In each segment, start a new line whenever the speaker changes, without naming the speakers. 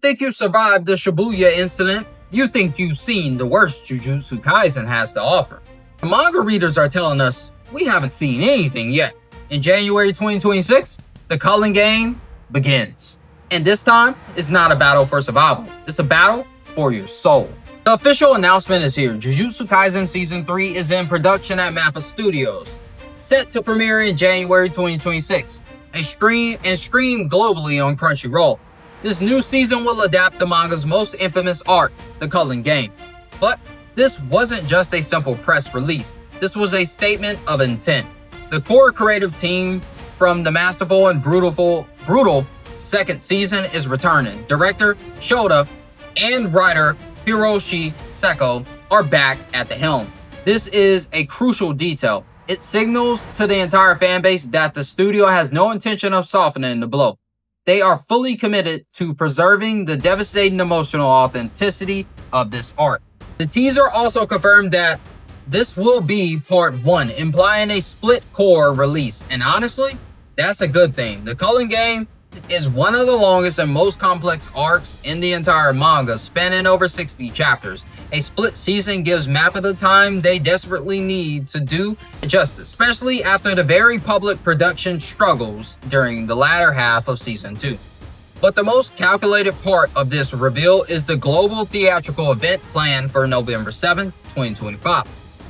think you survived the Shibuya incident, you think you've seen the worst Jujutsu Kaisen has to offer. The manga readers are telling us we haven't seen anything yet. In January 2026, the Culling game begins. And this time, it's not a battle for survival. It's a battle for your soul. The official announcement is here. Jujutsu Kaisen Season 3 is in production at Mappa Studios, set to premiere in January 2026, and stream globally on Crunchyroll. This new season will adapt the manga's most infamous arc, the Culling game. But this wasn't just a simple press release. This was a statement of intent. The core creative team from the masterful and brutal second season is returning. Director Shota and writer Hiroshi Seko are back at the helm. This is a crucial detail. It signals to the entire fanbase that the studio has no intention of softening the blow. They are fully committed to preserving the devastating emotional authenticity of this arc. The teaser also confirmed that this will be part 1, implying a split core release. And honestly, that's a good thing. The Culling game is one of the longest and most complex arcs in the entire manga, spanning over 60 chapters. A split season gives Mappa the time they desperately need to do justice, especially after the very public production struggles during the latter half of Season 2. But the most calculated part of this reveal is the global theatrical event planned for November 7, 2025.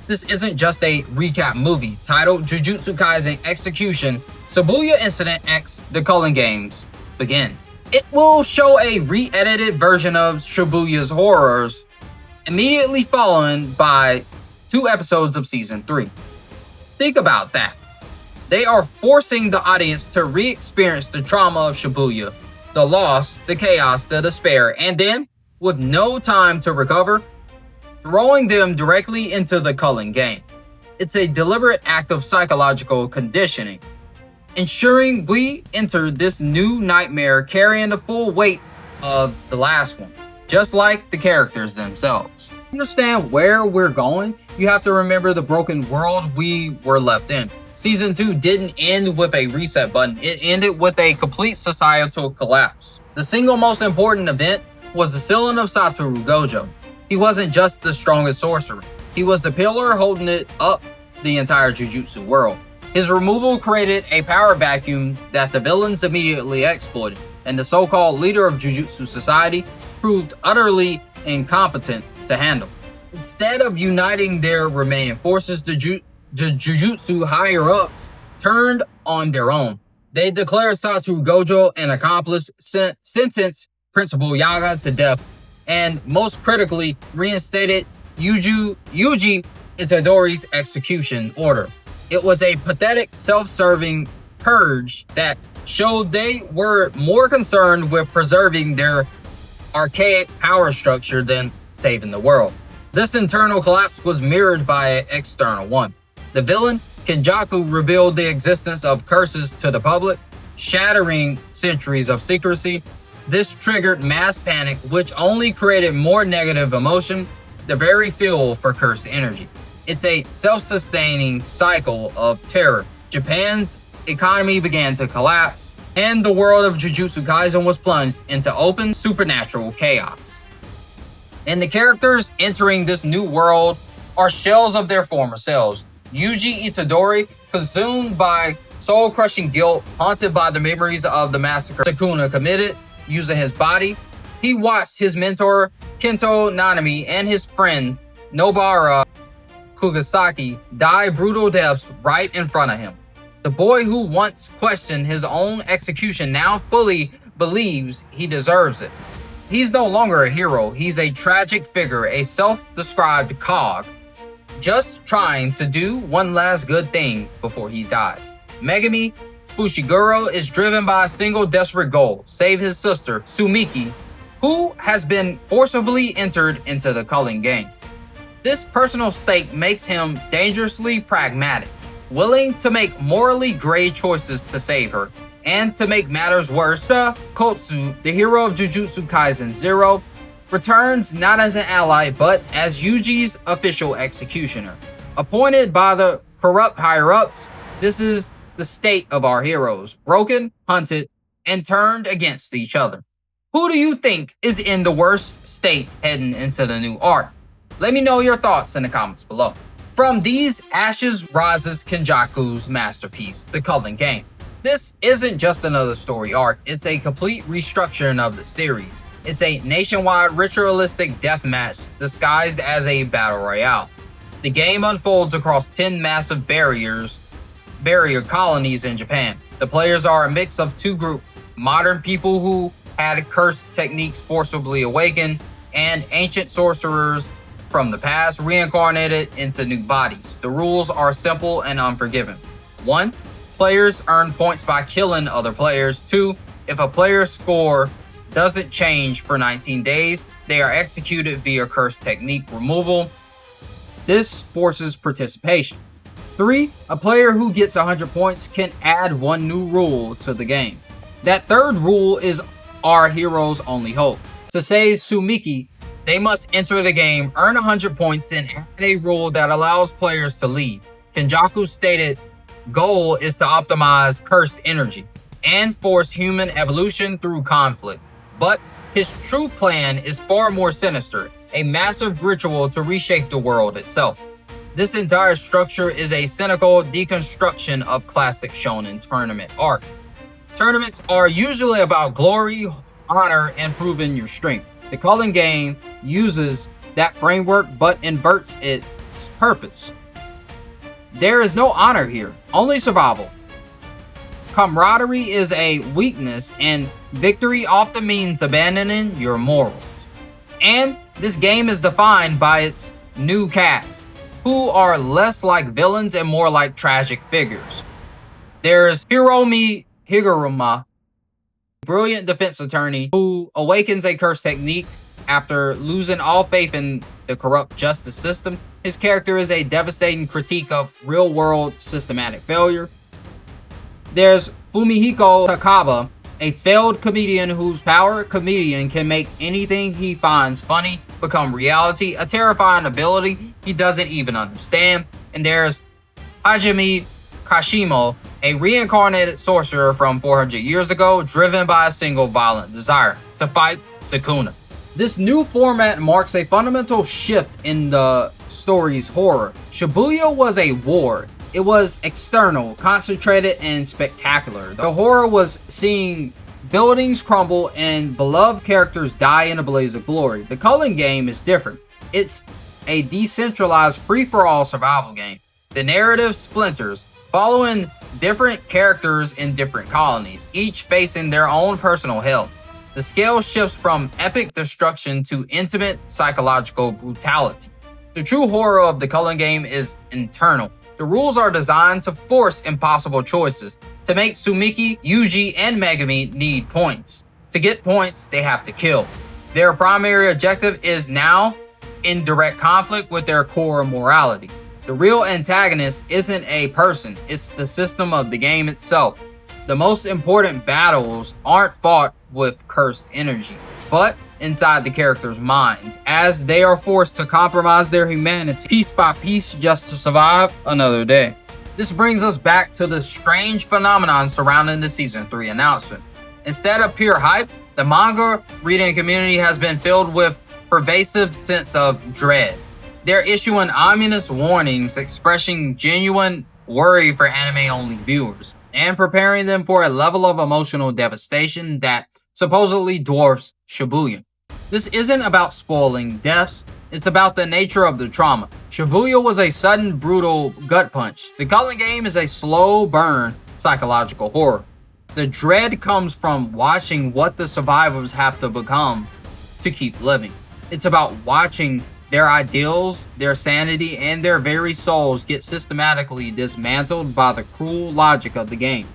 This isn't just a recap movie titled Jujutsu Kaisen Execution Shibuya Incident X The Culling Games Begin. It will show a re-edited version of Shibuya's horrors, immediately followed by 2 episodes of Season 3. Think about that. They are forcing the audience to re-experience the trauma of Shibuya, the loss, the chaos, the despair, and then, with no time to recover, throwing them directly into the Culling game. It's a deliberate act of psychological conditioning, ensuring we enter this new nightmare carrying the full weight of the last one, just like the characters themselves. To understand where we're going, you have to remember the broken world we were left in. Season 2 didn't end with a reset button, it ended with a complete societal collapse. The single most important event was the sealing of Satoru Gojo. He wasn't just the strongest sorcerer, he was the pillar holding it up the entire Jujutsu world. His removal created a power vacuum that the villains immediately exploited, and the so-called leader of Jujutsu society proved utterly incompetent to handle. Instead of uniting their remaining forces, the Jujutsu higher-ups turned on their own. They declared Satoru Gojo an accomplice, sentenced Principal Yaga to death, and most critically, reinstated Yuji Itadori's execution order. It was a pathetic, self-serving purge that showed they were more concerned with preserving their archaic power structure than saving the world. This internal collapse was mirrored by an external one. The villain, Kenjaku, revealed the existence of curses to the public, shattering centuries of secrecy. This triggered mass panic, which only created more negative emotion, the very fuel for cursed energy. It's a self-sustaining cycle of terror. Japan's economy began to collapse, and the world of Jujutsu Kaisen was plunged into open supernatural chaos. And the characters entering this new world are shells of their former selves. Yuji Itadori, consumed by soul-crushing guilt, haunted by the memories of the massacre Sukuna committed using his body, he watched his mentor Kento Nanami and his friend Nobara Kugasaki die brutal deaths right in front of him. The boy who once questioned his own execution now fully believes he deserves it. He's no longer a hero, he's a tragic figure, a self-described cog, just trying to do one last good thing before he dies. Megami Fushiguro is driven by a single desperate goal: save his sister, Sumiki, who has been forcibly entered into the Culling game. This personal stake makes him dangerously pragmatic, willing to make morally gray choices to save her. And to make matters worse, Kotsu, the hero of Jujutsu Kaisen 0, returns not as an ally but as Yuji's official executioner. Appointed by the corrupt higher-ups, this is the state of our heroes: broken, hunted, and turned against each other. Who do you think is in the worst state heading into the new arc? Let me know your thoughts in the comments below. From these ashes rises Kenjaku's masterpiece, the Culling game. This isn't just another story arc, it's a complete restructuring of the series. It's a nationwide ritualistic deathmatch disguised as a battle royale. The game unfolds across 10 massive barrier colonies in Japan. The players are a mix of two groups, modern people who had cursed techniques forcibly awakened, and ancient sorcerers from the past reincarnated into new bodies. The rules are simple and unforgiving. 1. Players earn points by killing other players. 2. If a player's score doesn't change for 19 days, they are executed via cursed technique removal. This forces participation. 3. A player who gets 100 points can add one new rule to the game. That third rule is our hero's only hope. To save Sumiki, they must enter the game, earn 100 points, and add a rule that allows players to leave. Kenjaku's stated goal is to optimize cursed energy and force human evolution through conflict. But his true plan is far more sinister, a massive ritual to reshape the world itself. This entire structure is a cynical deconstruction of classic shonen tournament arc. Tournaments are usually about glory, honor, and proving your strength. The Culling game uses that framework but inverts its purpose. There is no honor here, only survival. Camaraderie is a weakness, and victory often means abandoning your morals. And this game is defined by its new cast, who are less like villains and more like tragic figures. There's Hiromi Higuruma, brilliant defense attorney who awakens a cursed technique after losing all faith in the corrupt justice system. His character is a devastating critique of real-world systematic failure. There's Fumihiko Takaba, a failed comedian whose power comedian can make anything he finds funny become reality, a terrifying ability he doesn't even understand. And there's Hajime Kashimo, a reincarnated sorcerer from 400 years ago, driven by a single violent desire to fight Sukuna. This new format marks a fundamental shift in the story's horror. Shibuya was a war. It was external, concentrated, and spectacular. The horror was seeing buildings crumble and beloved characters die in a blaze of glory. The Culling game is different. It's a decentralized, free-for-all survival game. The narrative splinters, following different characters in different colonies, each facing their own personal hell. The scale shifts from epic destruction to intimate psychological brutality. The true horror of the Culling game is internal. The rules are designed to force impossible choices, to make Sumiki, Yuji, and Megami need points. To get points, they have to kill. Their primary objective is now in direct conflict with their core morality. The real antagonist isn't a person, it's the system of the game itself. The most important battles aren't fought with cursed energy, but inside the characters' minds, as they are forced to compromise their humanity piece by piece just to survive another day. This brings us back to the strange phenomenon surrounding the Season 3 announcement. Instead of pure hype, the manga reading community has been filled with pervasive sense of dread. They're issuing ominous warnings expressing genuine worry for anime-only viewers and preparing them for a level of emotional devastation that supposedly dwarfs Shibuya. This isn't about spoiling deaths, it's about the nature of the trauma. Shibuya was a sudden, brutal gut punch. The Culling game is a slow burn psychological horror. The dread comes from watching what the survivors have to become to keep living. It's about watching their ideals, their sanity, and their very souls get systematically dismantled by the cruel logic of the game.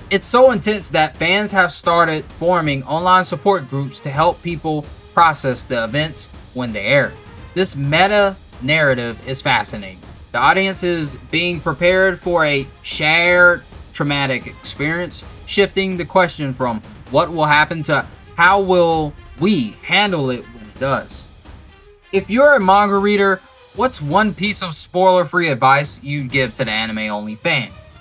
It's so intense that fans have started forming online support groups to help people process the events when they air. This meta narrative is fascinating. The audience is being prepared for a shared traumatic experience, shifting the question from what will happen to how will we handle it when it does. If you're a manga reader, what's one piece of spoiler-free advice you'd give to the anime-only fans?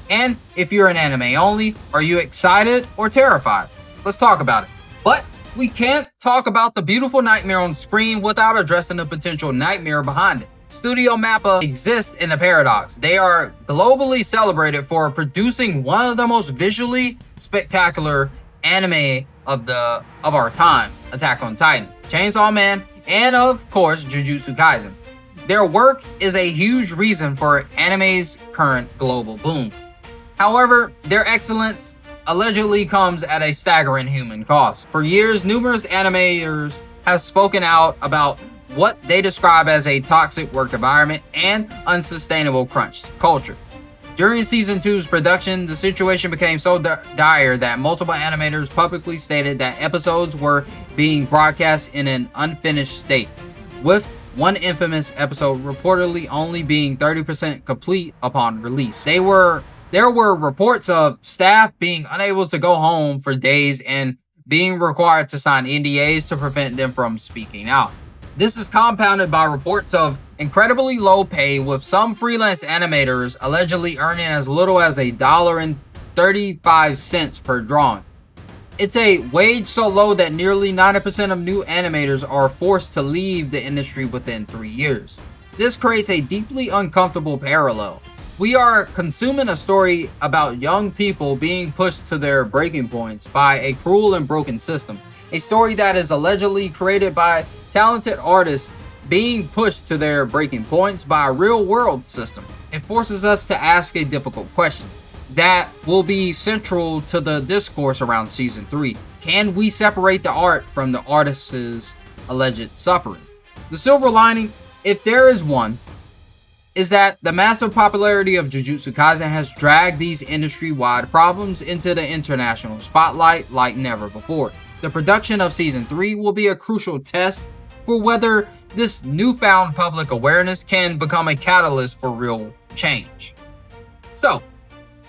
And if you're an anime-only, are you excited or terrified? Let's talk about it. But we can't talk about the beautiful nightmare on screen without addressing the potential nightmare behind it. Studio Mappa exists in a paradox. They are globally celebrated for producing one of the most visually spectacular anime of our time, Attack on Titan, Chainsaw Man, and of course Jujutsu Kaisen. Their work is a huge reason for anime's current global boom. However, their excellence allegedly comes at a staggering human cost. For years, numerous animators have spoken out about what they describe as a toxic work environment and unsustainable crunch culture. During season 2's production, the situation became so dire that multiple animators publicly stated that episodes were being broadcast in an unfinished state, with one infamous episode reportedly only being 30% complete upon release. There were reports of staff being unable to go home for days and being required to sign NDAs to prevent them from speaking out. This is compounded by reports of incredibly low pay, with some freelance animators allegedly earning as little as $1.35 per drawing. It's a wage so low that nearly 90% of new animators are forced to leave the industry within 3 years. This creates a deeply uncomfortable parallel. We are consuming a story about young people being pushed to their breaking points by a cruel and broken system. A story that is allegedly created by talented artists being pushed to their breaking points by a real-world system. It forces us to ask a difficult question that will be central to the discourse around Season 3. Can we separate the art from the artist's alleged suffering? The silver lining, if there is one, is that the massive popularity of Jujutsu Kaisen has dragged these industry-wide problems into the international spotlight like never before. The production of Season 3 will be a crucial test for whether this newfound public awareness can become a catalyst for real change. So,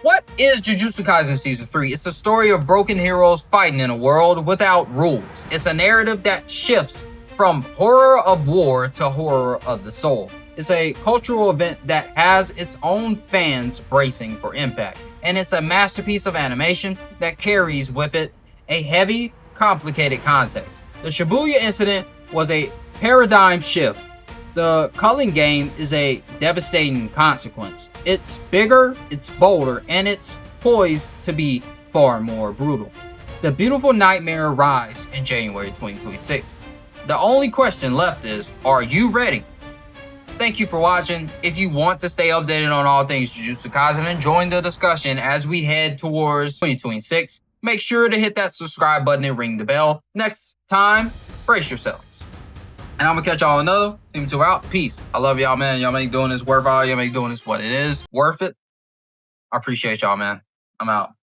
what is Jujutsu Kaisen Season 3? It's a story of broken heroes fighting in a world without rules. It's a narrative that shifts from horror of war to horror of the soul. It's a cultural event that has its own fans bracing for impact. And it's a masterpiece of animation that carries with it a heavy, complicated context. The Shibuya incident was a paradigm shift. The Culling game is a devastating consequence. It's bigger, it's bolder, and it's poised to be far more brutal. The beautiful nightmare arrives in January 2026. The only question left is, are you ready? Thank you for watching. If you want to stay updated on all things Jujutsu Kaisen and join the discussion as we head towards 2026, make sure to hit that subscribe button and ring the bell. Next time, brace yourselves. And I'm gonna catch y'all another. Seemlytuber out. Peace. I love y'all, man. Y'all make doing this worth it. Y'all make doing this what it is. Worth it. I appreciate y'all, man. I'm out.